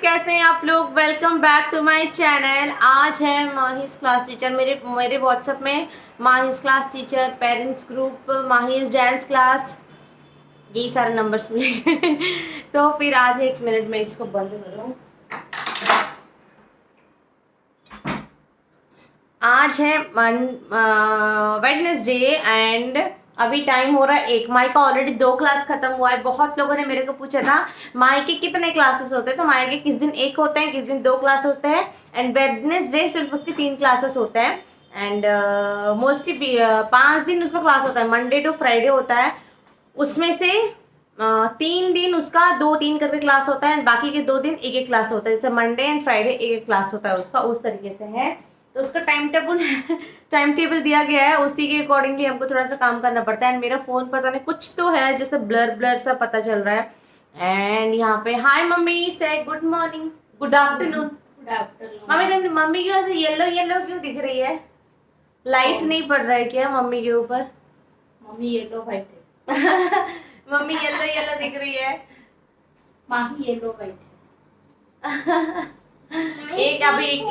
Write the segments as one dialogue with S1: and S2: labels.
S1: कैसे हैं आप लोग। Welcome back to my channel. आज है माहिस क्लास टीचर। मेरे व्हाट्सएप में Mahi's class teacher, parents group, Mahi's dance class, यही सारे नंबर्स मिले। तो फिर आज 1 मिनट में इसको बंद करूँ। आज है वेडनेसडे एंड अभी टाइम हो रहा है 1। माई का ऑलरेडी 2 क्लास खत्म हुआ है। बहुत लोगों ने मेरे को पूछा था माई के कितने क्लासेस होते हैं, तो माई के किस दिन 1 होते हैं, किस दिन 2 क्लास होते हैं, एंड वेडनेसडे सिर्फ उसके 3 क्लासेस होते हैं। एंड मोस्टली 5 दिन उसका क्लास होता है, मंडे टू फ्राइडे होता है। उसमें से 3 दिन उसका 2-3 करके क्लास होता है एंड बाकी के 2 दिन एक एक क्लास होता है। जैसे मंडे एंड फ्राइडे एक एक क्लास होता है उसका, उस तरीके से है। तो उसका टाइम टेबल दिया गया है, उसी के अकॉर्डिंगली हमको थोड़ा सा काम करना पड़ता है। एंड मेरा फ़ोन पता नहीं कुछ तो है जैसे ब्लर ब्लर सा पता चल रहा है। एंड यहाँ पे हाय मम्मी से good morning, good afternoon. Mummy mummy की वजह से येलो येलो क्यों दिख रही है? लाइट नहीं पड़ रहा है क्या मम्मी के ऊपर?
S2: मम्मी येलो वाइट है।
S1: मम्मी येलो येलो दिख रही है।
S2: माही येलो वाइट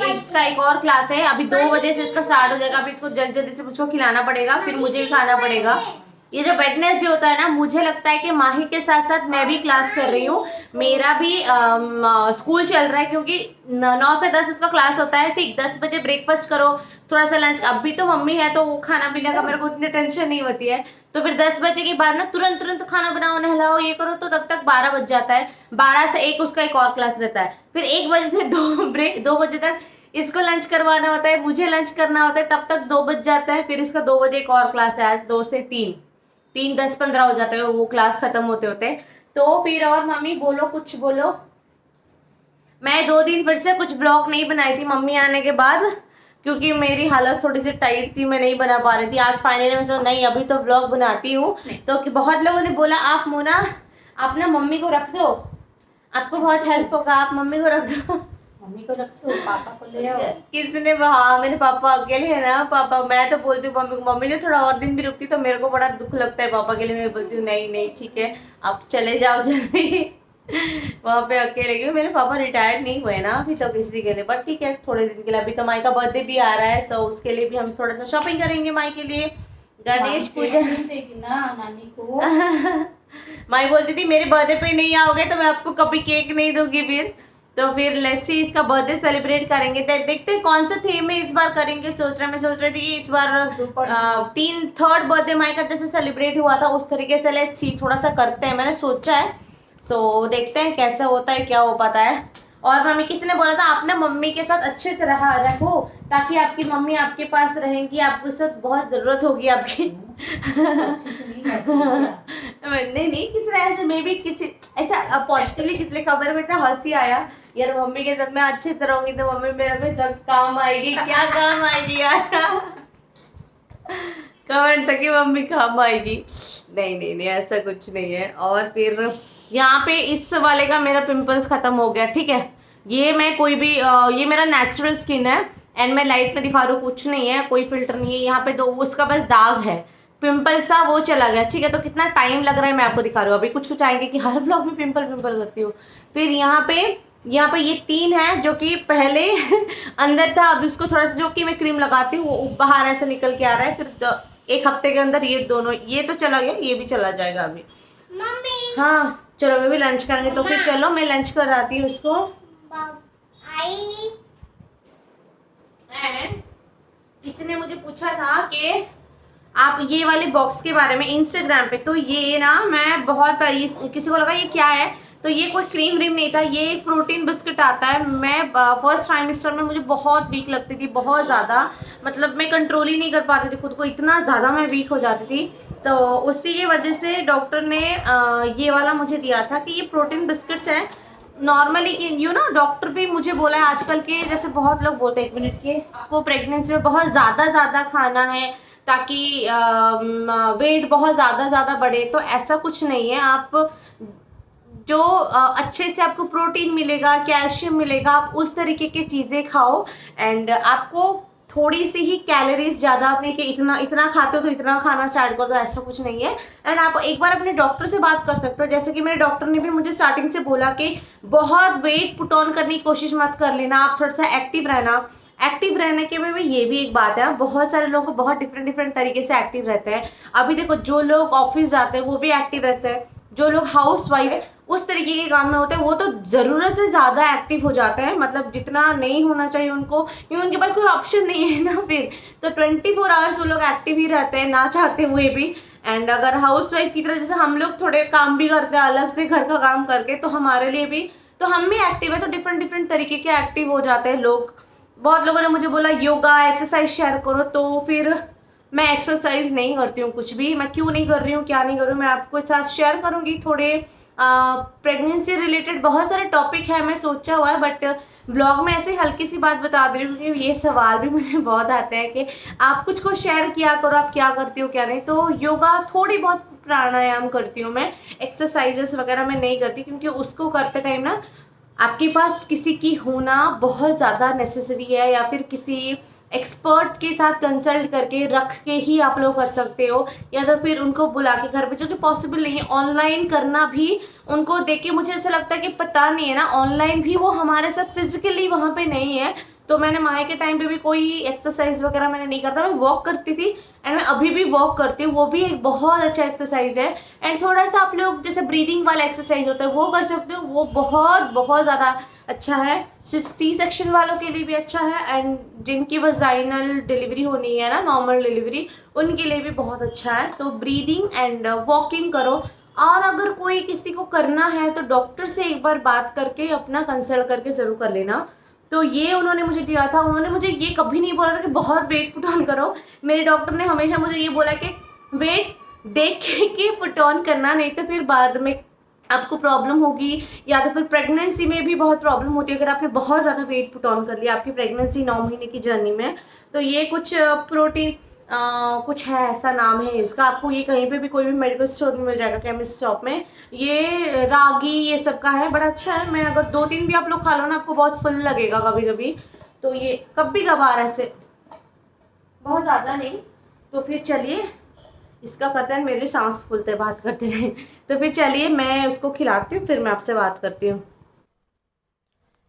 S1: इसका एक और क्लास है। अभी 2 बजे से इसका स्टार्ट हो जाएगा। अभी इसको जल्दी जल्दी से मुझको खिलाना पड़ेगा, फिर मुझे भी खाना पड़ेगा। ये जो वेडनेसडे होता है ना, मुझे लगता है कि माही के साथ साथ मैं भी क्लास कर रही हूँ। मेरा भी स्कूल चल रहा है क्योंकि 9 से 10 इसका क्लास होता है। ठीक 10 बजे ब्रेकफास्ट करो, थोड़ा सा लंच। अभी तो मम्मी है तो वो खाना पीने का मेरे को इतनी टेंशन नहीं होती है। तो फिर 10 बजे के बाद ना तुरंत तुरंत खाना बनाओ, नहलाओ, ये करो, तो तब तक 12 बज जाता है। 12 से 1 उसका एक और क्लास रहता है। फिर 1 बजे से 2 बजे तक इसको लंच करवाना होता है, मुझे लंच करना होता है, तब तक 2 बज जाता है। फिर इसका 2 बजे एक और क्लास है। आज 2 से 3 10-15 हो जाता है वो क्लास खत्म होते होते। तो फिर और मम्मी बोलो, कुछ बोलो। मैं 2 दिन फिर से कुछ ब्लॉग नहीं बनाई थी मम्मी आने के बाद, क्योंकि मेरी हालत थोड़ी सी टाइट थी, मैं नहीं बना पा रही थी। आज फाइनली मैं सोचा नहीं अभी तो ब्लॉग बनाती हूँ। तो कि बहुत लोगों ने बोला आप मोना आप ना मम्मी को रख दो, आपको बहुत हेल्प होगा, आप मम्मी को रख दो।
S2: मम्मी को रख दो, पापा को ले आओ।
S1: किसने? हाँ मेरे पापा अकेले है ना। पापा मैं तो बोलती हूँ मम्मी को, मम्मी ने थोड़ा और दिन भी रुकती तो मेरे को बड़ा दुख लगता है पापा के लिए। मैं बोलती हूँ नहीं नहीं ठीक है आप चले जाओ जल्दी। वहाँ पे अकेले, क्योंकि मेरे पापा रिटायर्ड नहीं हुए ना अभी तक इसी के लिए, बट ठीक है थोड़े दिन के लिए। अभी तो माई का बर्थडे भी आ रहा है, सो उसके लिए भी हम थोड़ा सा शॉपिंग करेंगे माई के लिए। गणेश पूजा
S2: देगी ना नानी को।
S1: माई बोलती थी मेरे बर्थडे पे नहीं आओगे तो मैं आपको कभी केक नहीं दूंगी। फिर तो फिर लेट्स सी इसका बर्थडे सेलिब्रेट करेंगे। देखते हैं कौन सा थीम में इस बार करेंगे। मैं सोच रही थी कि इस बार 3rd बर्थडे माई का जैसे सेलिब्रेट हुआ था उस तरीके से लेट्स सी थोड़ा सा करते हैं, मैंने सोचा है। सो देखते हैं कैसा होता है, क्या हो पाता है। और मम्मी किसी ने बोला था आप ना मम्मी के साथ अच्छे से रखो ताकि आपकी मम्मी आपके पास रहेंगी, आपको इस वक्त बहुत ज़रूरत होगी आपकी। नहीं किसी ने ऐसे मे भी किसी ऐसा पॉजिटिवली किसी खबर में इतना हंसी आया यार, मम्मी के साथ मैं अच्छे से रहूंगी तो मम्मी मेरे को इस वक्त काम आएगी। क्या काम आएगी यार? कमेंट था कि मम्मी काम आएगी। नहीं ऐसा कुछ नहीं है। और फिर यहाँ पे इस वाले का मेरा पिंपल्स खत्म हो गया। ठीक है ये मैं कोई भी ये मेरा नेचुरल स्किन है एंड मैं लाइट में दिखा रही हूँ, कुछ नहीं है, कोई फिल्टर नहीं है। यहाँ पे 2 उसका बस दाग है, पिंपल सा वो चला गया। ठीक है तो कितना टाइम लग रहा है मैं आपको दिखा रही हूँ। अभी कुछ आएंगे कि हर ब्लॉग में पिंपल करती हूँ। फिर यहाँ पे ये 3 है जो कि पहले अंदर था, अभी उसको थोड़ा सा जो कि मैं क्रीम लगाती हूँ वो बाहर ऐसे निकल के आ रहा है। फिर 1 हफ्ते के अंदर ये दोनों, ये तो चला गया, ये भी चला जाएगा अभी। मम्मी हाँ चलो मैं भी लंच करेंगे। तो फिर चलो मैं लंच कराती हूँ उसको। किसी ने मुझे पूछा था कि आप ये वाले बॉक्स के बारे में इंस्टाग्राम पे, तो ये ना मैं बहुत बारी किसी को लगा ये क्या है, तो ये कोई क्रीम व्रीम नहीं था, ये एक प्रोटीन बिस्किट आता है। मैं फर्स्ट ट्राइमेस्टर में मुझे बहुत वीक लगती थी, बहुत ज़्यादा, मतलब मैं कंट्रोल ही नहीं कर पाती थी खुद को, इतना ज़्यादा मैं वीक हो जाती थी। तो उसी की वजह से डॉक्टर ने ये वाला मुझे दिया था कि ये प्रोटीन बिस्किट्स हैं नॉर्मली डॉक्टर भी मुझे बोला है आजकल के जैसे बहुत लोग बोलते हैं 1 मिनट के आपको प्रेगनेंसी में बहुत ज़्यादा खाना है ताकि वेट बहुत ज़्यादा बढ़े, तो ऐसा कुछ नहीं है। आप जो अच्छे से आपको प्रोटीन मिलेगा, कैल्शियम मिलेगा, आप उस तरीके की चीज़ें खाओ एंड आपको थोड़ी सी ही कैलोरीज ज़्यादा अपने कि इतना इतना खाते हो तो इतना खाना स्टार्ट कर दो, ऐसा कुछ नहीं है। एंड आप एक बार अपने डॉक्टर से बात कर सकते हो, जैसे कि मेरे डॉक्टर ने भी मुझे स्टार्टिंग से बोला कि बहुत वेट पुट ऑन करने की कोशिश मत कर लेना, आप थोड़ा सा एक्टिव रहना। एक्टिव रहने के में ये भी एक बात है, बहुत सारे लोग बहुत डिफरेंट डिफरेंट तरीके से एक्टिव रहते हैं। अभी देखो जो लोग ऑफिस जाते हैं वो भी एक्टिव रहते हैं, जो लोग हाउस वाइफ है उस तरीके के काम में होते हैं वो तो ज़रूरत से ज़्यादा एक्टिव हो जाते हैं, मतलब जितना नहीं होना चाहिए उनको, क्योंकि उनके पास कोई ऑप्शन नहीं है ना फिर। तो 24 आवर्स वो लोग एक्टिव ही रहते हैं ना चाहते हुए भी। एंड अगर हाउस वाइफ की तरह जैसे हम लोग थोड़े काम भी करते हैं अलग से घर का काम करके, तो हमारे लिए भी तो हम भी एक्टिव है, तो डिफरेंट डिफरेंट तरीके के एक्टिव हो जाते हैं लोग। बहुत लोगों ने मुझे बोला योगा एक्सरसाइज शेयर करो, तो फिर मैं एक्सरसाइज नहीं करती हूँ कुछ भी। मैं क्यों नहीं कर रही हूँ, क्या नहीं कर रही हूँ, मैं आपको साथ शेयर करूँगी। थोड़े प्रेगनेंसी रिलेटेड बहुत सारे टॉपिक है, मैं सोचा हुआ है, बट ब्लॉग में ऐसे हल्की सी बात बता दे रही हूँ क्योंकि ये सवाल भी मुझे बहुत आते हैं कि आप कुछ शेयर किया करो, आप क्या करती हो क्या नहीं। तो योगा थोड़ी बहुत प्राणायाम करती हूँ मैं, एक्सरसाइजेस वगैरह मैं नहीं करती, क्योंकि उसको करते टाइम ना आपके पास किसी की होना बहुत ज़्यादा नेसेसरी है, या फिर किसी एक्सपर्ट के साथ कंसल्ट करके रख के ही आप लोग कर सकते हो, या तो फिर उनको बुला के घर पे, जो कि पॉसिबल नहीं है। ऑनलाइन करना भी उनको देख के मुझे ऐसा लगता है कि पता नहीं है ना, ऑनलाइन भी वो हमारे साथ फिजिकली वहाँ पे नहीं है। तो मैंने माए के टाइम पे भी कोई एक्सरसाइज वगैरह मैंने नहीं करता, मैं वॉक करती थी एंड मैं अभी भी वॉक करती हूँ, वो भी एक बहुत अच्छा एक्सरसाइज है। एंड थोड़ा सा आप लोग जैसे ब्रीदिंग वाला एक्सरसाइज होता है वो कर सकते हो, वो बहुत बहुत ज़्यादा अच्छा है। सी सेक्शन वालों के लिए भी अच्छा है, एंड जिनकी वजाइनल डिलीवरी होनी है ना, नॉर्मल डिलीवरी, उनके लिए भी बहुत अच्छा है। तो ब्रीदिंग एंड वॉकिंग करो। और अगर कोई किसी को करना है तो डॉक्टर से एक बार बात करके अपना कंसल्ट करके ज़रूर कर लेना। तो ये उन्होंने मुझे दिया था, उन्होंने मुझे ये कभी नहीं बोला था कि बहुत वेट पुट ऑन करो। मेरे डॉक्टर ने हमेशा मुझे ये बोला कि वेट देख के पुट ऑन करना, नहीं तो फिर बाद में आपको प्रॉब्लम होगी, या तो फिर प्रेगनेंसी में भी बहुत प्रॉब्लम होती है अगर आपने बहुत ज़्यादा वेट पुट ऑन कर लिया आपकी प्रेगनेंसी 9 महीने की जर्नी में। तो ये कुछ प्रोटीन कुछ है, ऐसा नाम है इसका, आपको ये कहीं पे भी कोई भी मेडिकल स्टोर में मिल जाएगा, केमिस्ट शॉप में। ये रागी ये सब का है, बड़ा अच्छा है। मैं अगर 2-3 भी आप लोग खा लो ना, आपको बहुत फुल लगेगा कभी कभी। तो ये कभी कभार ऐसे, बहुत ज़्यादा नहीं। तो फिर चलिए, इसका कतन मेरी सांस फूलते बात करते रहे। तो फिर चलिए मैं उसको खिलाती हूँ, फिर मैं आपसे बात करती हूँ।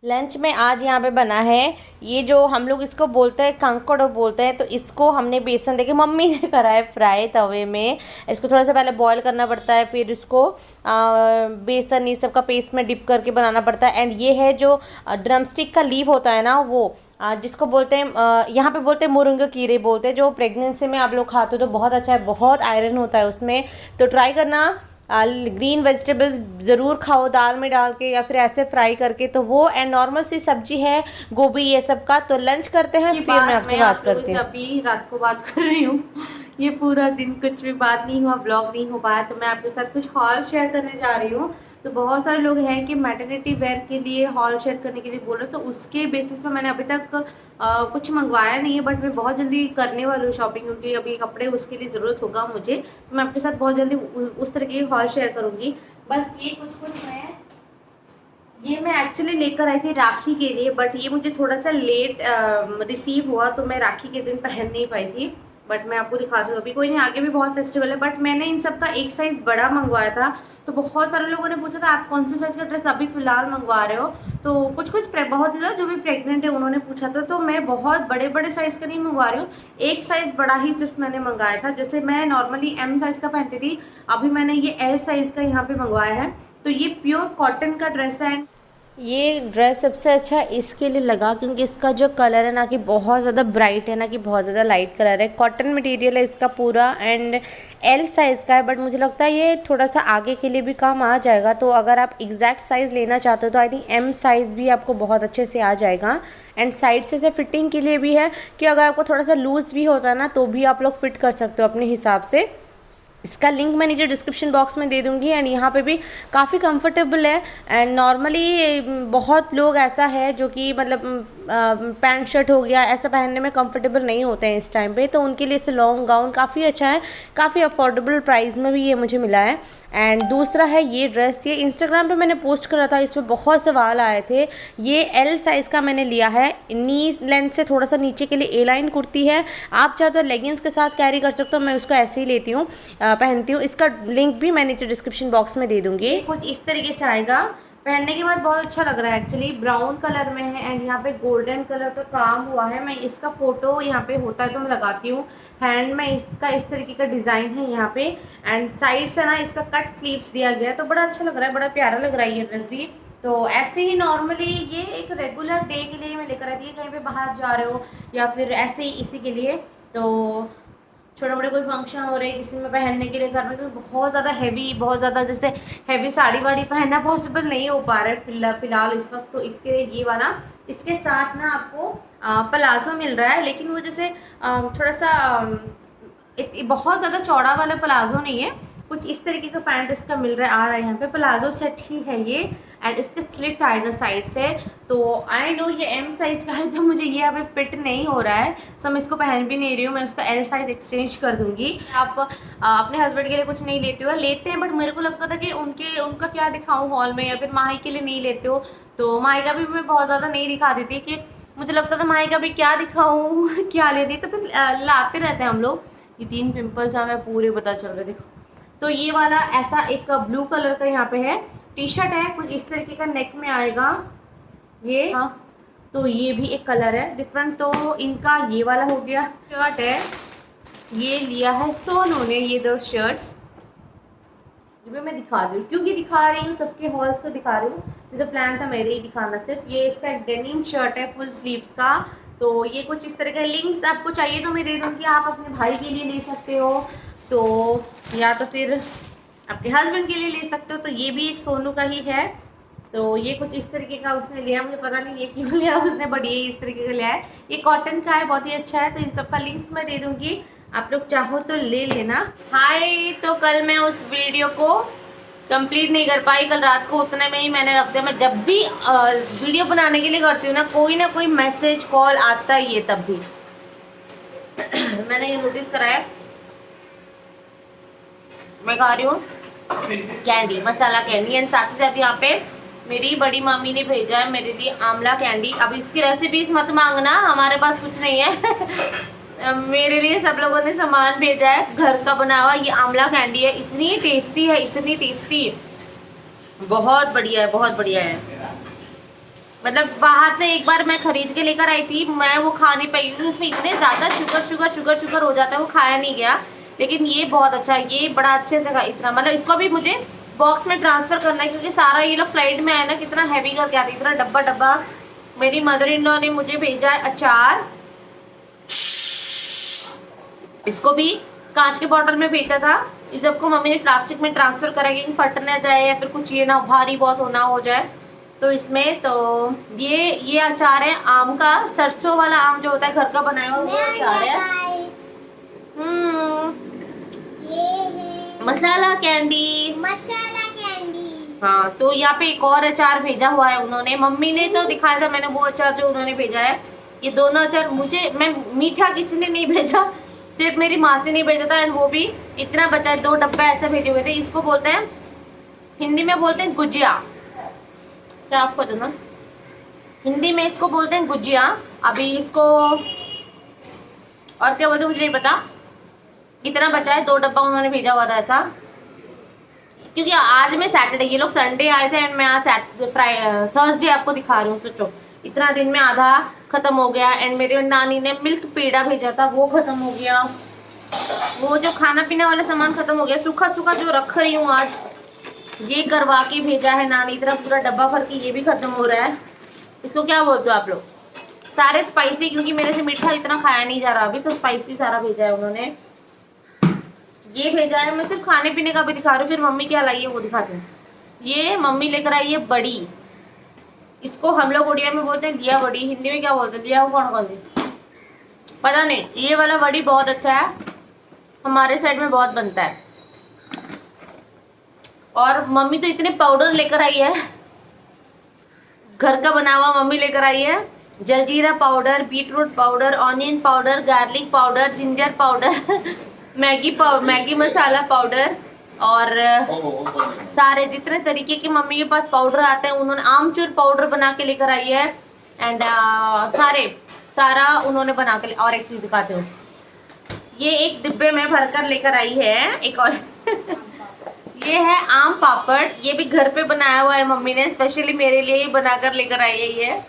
S1: लंच में आज यहाँ पे बना है ये जो हम लोग इसको बोलते हैं कंकड़ बोलते हैं, तो इसको हमने बेसन देके मम्मी ने करा है फ्राई तवे में। इसको थोड़ा सा पहले बॉईल करना पड़ता है, फिर इसको बेसन ये सब का पेस्ट में डिप करके बनाना पड़ता है। एंड ये है जो ड्रमस्टिक का लीव होता है ना, वो जिसको बोलते हैं यहाँ पे बोलते हैं मुरंगा कीरे बोलते हैं, जो प्रेगनेंसी में आप लोग खाते हो तो बहुत अच्छा है, बहुत आयरन होता है उसमें। तो ट्राई करना, ग्रीन वेजिटेबल्स ज़रूर खाओ दाल में डाल के या फिर ऐसे फ्राई करके, तो वो। एंड नॉर्मल सी सब्जी है गोभी ये सब का। तो लंच करते हैं, फिर मैं आपसे बात करती हूँ। अभी रात को बात कर रही हूँ, ये पूरा दिन कुछ भी बात नहीं हुआ, ब्लॉग नहीं हो पाया, तो मैं आपके साथ कुछ हॉल शेयर करने जा रही हूँ। तो बहुत सारे लोग हैं कि मैटरनिटी वेयर के लिए हॉल शेयर करने के लिए बोल रहे, तो उसके बेसिस पे मैंने अभी तक कुछ मंगवाया नहीं है, बट मैं बहुत जल्दी करने वाली हूँ शॉपिंग, क्योंकि अभी कपड़े उसके लिए ज़रूरत होगा मुझे। तो मैं आपके साथ बहुत जल्दी उस तरीके की हॉल शेयर करूँगी। बस ये कुछ है, ये मैं एक्चुअली लेकर आई थी राखी के लिए, बट ये मुझे थोड़ा सा लेट रिसीव हुआ, तो मैं राखी के दिन पहन नहीं पाई थी। बट मैं आपको दिखा दूँ, अभी कोई नहीं, आगे भी बहुत फेस्टिवल है। बट मैंने इन सब का एक साइज़ बड़ा मंगवाया था, तो बहुत सारे लोगों ने पूछा था आप कौन से साइज़ का ड्रेस अभी फ़िलहाल मंगवा रहे हो। तो कुछ बहुत लोग जो भी प्रेग्नेंट है उन्होंने पूछा था, तो मैं बहुत बड़े बड़े साइज़ का नहीं मंगवा रही हूँ, एक साइज़ बड़ा ही सिर्फ मैंने मंगाया था। जैसे मैं नॉर्मली M साइज़ का पहनती थी, अभी मैंने ये L साइज़ का यहाँ पर मंगवाया है। तो ये प्योर कॉटन का ड्रेस है। ये ड्रेस सबसे अच्छा इसके लिए लगा क्योंकि इसका जो कलर है ना कि बहुत ज़्यादा ब्राइट है ना कि बहुत ज़्यादा लाइट कलर है, कॉटन मटेरियल है इसका पूरा, एंड L साइज़ का है। बट मुझे लगता है ये थोड़ा सा आगे के लिए भी काम आ जाएगा। तो अगर आप एग्जैक्ट साइज़ लेना चाहते हो तो आई थिंक M साइज़ भी आपको बहुत अच्छे से आ जाएगा। एंड साइड से फिटिंग के लिए भी है कि अगर आपको थोड़ा सा लूज़ भी होता है ना तो भी आप लोग फिट कर सकते हो अपने हिसाब से। इसका लिंक मैं नीचे डिस्क्रिप्शन बॉक्स में दे दूँगी। एंड यहाँ पे भी काफ़ी कंफर्टेबल है। एंड नॉर्मली बहुत लोग ऐसा है जो कि मतलब पैंट शर्ट हो गया, ऐसा पहनने में कंफर्टेबल नहीं होते हैं इस टाइम पे, तो उनके लिए इसे लॉन्ग गाउन काफ़ी अच्छा है, काफ़ी अफोर्डेबल प्राइस में भी ये मुझे मिला है। एंड दूसरा है ये ड्रेस, ये इंस्टाग्राम पे मैंने पोस्ट करा था, इसमें बहुत सवाल आए थे। ये एल साइज़ का मैंने लिया है, नी लेंथ से थोड़ा सा नीचे के लिए ए लाइन कुर्ती है। आप चाहो तो लेगिंग्स के साथ कैरी कर सकते हो, मैं उसको ऐसे ही लेती हूँ, पहनती हूँ। इसका लिंक भी मैं नीचे डिस्क्रिप्शन बॉक्स में दे दूँगी। कुछ इस तरीके से आएगा, पहनने के बाद बहुत अच्छा लग रहा है। एक्चुअली ब्राउन कलर में है एंड यहाँ पे गोल्डन कलर का काम हुआ है। मैं इसका फ़ोटो यहाँ पे होता है तो मैं लगाती हूँ। हैंड में इसका इस तरीके का डिज़ाइन है यहाँ पे एंड साइड से ना इसका कट स्लीव्स दिया गया है, तो बड़ा अच्छा लग रहा है, बड़ा प्यारा लग रहा है ये ड्रेस भी। तो ऐसे ही नॉर्मली ये एक रेगुलर डे के लिए मैं लेकर आती है, कहीं पे बाहर जा रहे हो या फिर ऐसे ही इसी के लिए, तो छोटे मोटे कोई फंक्शन हो रहे हैं किसी में पहनने के लिए, घर में क्योंकि बहुत ज़्यादा हैवी, बहुत ज़्यादा जैसे हैवी साड़ी वाड़ी पहनना पॉसिबल नहीं हो पा रहा है फिलहाल इस वक्त, तो इसके लिए ये वाला। इसके साथ ना आपको प्लाजो मिल रहा है, लेकिन वो जैसे थोड़ा सा बहुत ज़्यादा चौड़ा वाला प्लाजो नहीं है, कुछ इस तरीके का पैंट इसका मिल रहा है, आ रहा है यहाँ पे। प्लाजो सेट ही है ये एंड इसके स्लिट आएगा साइड से। तो आई नो ये एम साइज़ का है, तो मुझे ये अभी फिट नहीं हो रहा है, सो मैं इसको पहन भी नहीं रही हूँ। मैं उसका एल साइज़ एक्सचेंज कर दूँगी। आप अपने हस्बैंड के लिए कुछ नहीं लेते हो, लेते हैं, बट मेरे को लगता था कि उनका क्या दिखाऊँ हॉल में, या फिर माही के लिए नहीं लेते हो, तो माही का भी मैं बहुत ज़्यादा नहीं दिखाती थी कि मुझे लगता था माही का भी क्या दिखाऊँ क्या ले दी, तो फिर लाते रहते हैं हम लोग। ये 3 पिंपल्स हमें पूरे पता चल रहे, देखो। तो ये वाला ऐसा एक ब्लू कलर का यहाँ पे है, टी शर्ट है, कुछ इस तरीके का नेक में आएगा ये। हाँ, तो ये भी एक कलर है डिफरेंट। तो इनका ये वाला हो गया। शर्ट है, ये लिया है सोनू ने, ये 2 शर्ट्स। ये भी मैं दिखा रही हूँ, क्योंकि दिखा रही हूँ सबके हॉल्स तो दिखा रही हूँ, ये तो प्लान था मेरे ही दिखाना सिर्फ। ये इसका एक डेनिम शर्ट है फुल स्लीव्स का, तो ये कुछ इस तरह का। लिंक्स आपको चाहिए तो मैं दे दूँगी, आप अपने भाई के लिए ले सकते हो, तो या तो फिर अपने हस्बैंड के लिए ले सकते हो। तो ये भी एक सोनू का ही है, तो ये कुछ इस तरीके का उसने लिया, मुझे पता नहीं ये क्यों लिया उसने, बट ये इस तरीके का लिया है। ये कॉटन का है, बहुत ही अच्छा है। तो इन सब का लिंक्स मैं दे दूँगी, आप लोग चाहो तो ले लेना। हाय, तो कल मैं उस वीडियो को कंप्लीट नहीं कर पाई, कल रात को उतने में ही मैंने रख दिया। मैं जब भी वीडियो बनाने के लिए करती हूँ ना कोई मैसेज कॉल आता ही है, तब भी मैंने ये नोटिस कराया। मैं खा रही हूँ कैंडी, मसाला कैंडी, एंड साथ ही साथ यहाँ पे मेरी बड़ी मम्मी ने भेजा है मेरे लिए आंवला कैंडी। अब इसकी रेसिपीज मत मांगना, हमारे पास कुछ नहीं है मेरे लिए सब लोगों ने सामान भेजा है घर का बना हुआ। ये आंवला कैंडी है, इतनी टेस्टी है, इतनी टेस्टी, बहुत बढ़िया है, बहुत बढ़िया है। मतलब बाहर से एक बार मैं खरीद के लेकर आई थी, मैं वो खा नहीं पाई, उसमें इतने ज़्यादा शुगर हो जाता है, वो खाया नहीं गया। लेकिन ये बहुत अच्छा है, ये बड़ा अच्छे से इतना, मतलब इसको भी मुझे बॉक्स में ट्रांसफ़र करना है, क्योंकि सारा ये लोग फ्लाइट में आया ना, कितना हैवी करके आती है, इतना डब्बा। मेरी मदर इन लॉ ने मुझे भेजा है अचार, इसको भी कांच के बॉटल में भेजा था। इस सबको मम्मी ने प्लास्टिक में ट्रांसफ़र करा कि फट ना जाए या फिर कुछ ये ना भारी बहुत होना हो जाए, तो इसमें। तो ये अचार है आम का, सरसों वाला आम जो होता है घर का बनाया हुआ, वो अचार है। मसाला कैंडी। हाँ, तो यहाँ पे एक और अचार भेजा हुआ है उन्होंने, मम्मी ने तो दिखाया था मैंने वो अचार जो उन्होंने भेजा है। ये दोनों अचार मैं मीठा किसी ने नहीं भेजा, सिर्फ मेरी माँ से नहीं भेजा था, एंड वो भी इतना बचा है, 2 डब्बा ऐसे भेजे हुए थे। इसको बोलते हैं, हिंदी में बोलते हैं गुजिया, क्या आपको दो ना, हिंदी में इसको बोलते हैं गुजिया। अभी इसको और क्या बोलते हैं मुझे नहीं पता, इतना बचा है, 2 डब्बा उन्होंने भेजा हुआ था ऐसा। क्योंकि आज में सैटरडे, ये लोग संडे आए थे एंड मैं आज थर्सडे आपको दिखा रही हूँ। सोचो इतना दिन में आधा ख़त्म हो गया। एंड मेरे नानी ने मिल्क पेड़ा भेजा था, वो ख़त्म हो गया। वो जो खाना पीना वाला सामान ख़त्म हो गया, सूखा जो रख रही हूँ आज, ये करवा के भेजा है नानी तरफ, पूरा डब्बा भर के, ये भी ख़त्म हो रहा है। इसको क्या बोलते हो आप लोग? सारे स्पाइसी, क्योंकि मेरे से मीठा इतना खाया नहीं जा रहा अभी, तो स्पाइसी सारा भेजा है उन्होंने। ये भेजा है, मैं सिर्फ खाने पीने का भी दिखा रही हूँ, फिर मम्मी क्या लाई है वो दिखाती हूँ। ये मम्मी लेकर आई है बड़ी, इसको हम लोग उड़िया में बोलते हैं लिया बड़ी, हिंदी में क्या बोलते हैं, लिया वो कौन सी पता नहीं। ये वाला बड़ी बहुत अच्छा है, हमारे साइड में बहुत बनता है। और मम्मी तो इतने पाउडर लेकर आई है, घर का बना हुआ मम्मी लेकर आई है, jaljeera powder, beetroot powder, onion powder, garlic powder, ginger powder, Maggi masala powder और सारे जितने तरीके के मम्मी के पास पाउडर आते हैं उन्होंने आमचूर पाउडर बना के लेकर आई है। एंड सारा उन्होंने बना के और एक चीज दिखाती हूँ, ये एक डिब्बे में भरकर लेकर आई है एक और ये है आम पापड़, ये भी घर पे बनाया हुआ है मम्मी ने, स्पेशली मेरे लिए ही बनाकर लेकर आई है ये।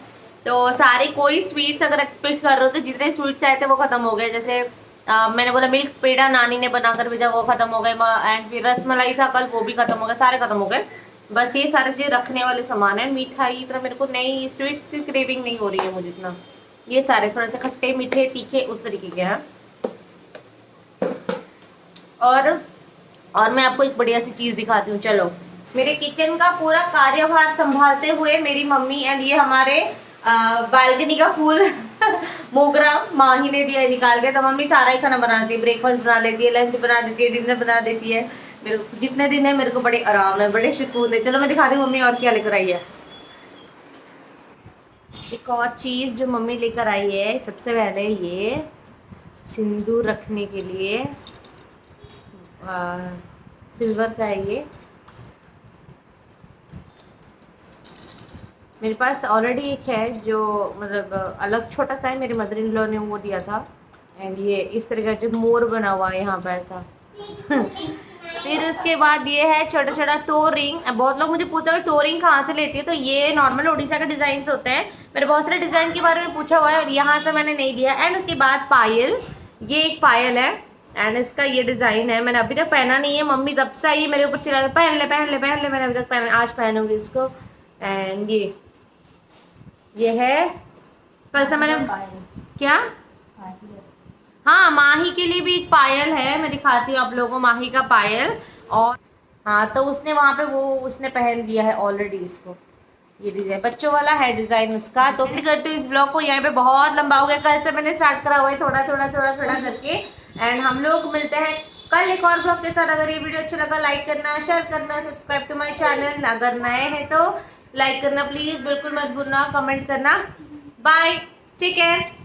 S1: तो सारे कोई स्वीट्स अगर एक्सपेक्ट कर रहे हो तो जितने स्वीट्स आए थे वो खत्म हो गए। जैसे मैंने बोला मिल्क पेड़ा नानी ने बनाकर भेजा, वो खत्म हो गए। एंड फिर रसमलाई था कल, वो भी खत्म हो गया, सारे खत्म हो गए। बस ये सारे चीज़ रखने वाले सामान है। मिठाई इतना मेरे को नहीं, स्वीट्स की क्रेविंग नहीं हो रही है मुझे इतना। ये सारे थोड़े से खट्टे मीठे तीखे उस तरीके के हैं। और मैं आपको एक बढ़िया सी चीज़ दिखाती हूँ। चलो, मेरे किचन का पूरा कार्यभार संभालते हुए मेरी मम्मी एंड ये हमारे बालकनी का फूल मोगरा माही ने दिया है निकाल के। तो मम्मी सारा ही खाना बना देती है, ब्रेकफास्ट बना लेती है, लंच बना देती है, डिनर बना देती है। मेरे जितने दिन है मेरे को बड़े आराम है, बड़े सुकून है। चलो मैं दिखाती हूँ मम्मी और क्या लेकर आई है। एक और चीज़ जो मम्मी लेकर आई है, सबसे पहले ये सिंदूर रखने के लिए सिल्वर का है ये। मेरे पास ऑलरेडी एक है जो मतलब अलग छोटा सा है, मेरे मदर इन लॉ ने वो दिया था। एंड ये इस तरह का मोर बना हुआ है यहाँ पे ऐसा। फिर उसके बाद ये है छोटा छोटा टो रिंग। बहुत लोग मुझे पूछा टो रिंग कहाँ से लेती है, तो ये नॉर्मल उड़ीसा के डिज़ाइन होते हैं। मैंने बहुत सारे डिज़ाइन के बारे में पूछा हुआ है और यहाँ से मैंने नहीं लिया। एंड उसके बाद पायल, ये एक पायल है एंड इसका ये डिज़ाइन है। मैंने अभी तक पहना नहीं है, मम्मी तब से आई मेरे ऊपर चिल्ला पहन ले पहन ले पहन ले। मैंने अभी तक पहना, आज पहनूंगी इसको। एंड ये है कल से मैंने क्या, हाँ माही के लिए भी एक पायल है, मैं दिखाती हूँ आप लोगों को माही का पायल। और हाँ तो उसने वहाँ पे वो उसने पहन लिया है ऑलरेडी इसको। ये डिजाइन बच्चों वाला है डिजाइन उसका। तो फिर करती हूँ इस ब्लॉग को, यहाँ पे बहुत लंबा हो गया। कल से मैंने स्टार्ट करा हुआ है थोड़ा थोड़ा थोड़ा थोड़ा करके। एंड हम लोग मिलते हैं कल एक और ब्लॉग के साथ। अगर ये वीडियो अच्छा लगा लाइक करना, शेयर करना, सब्सक्राइब टू माई चैनल। अगर नए हैं तो लाइक करना प्लीज बिल्कुल मत भूलना, कमेंट करना। बाय, ठीक है।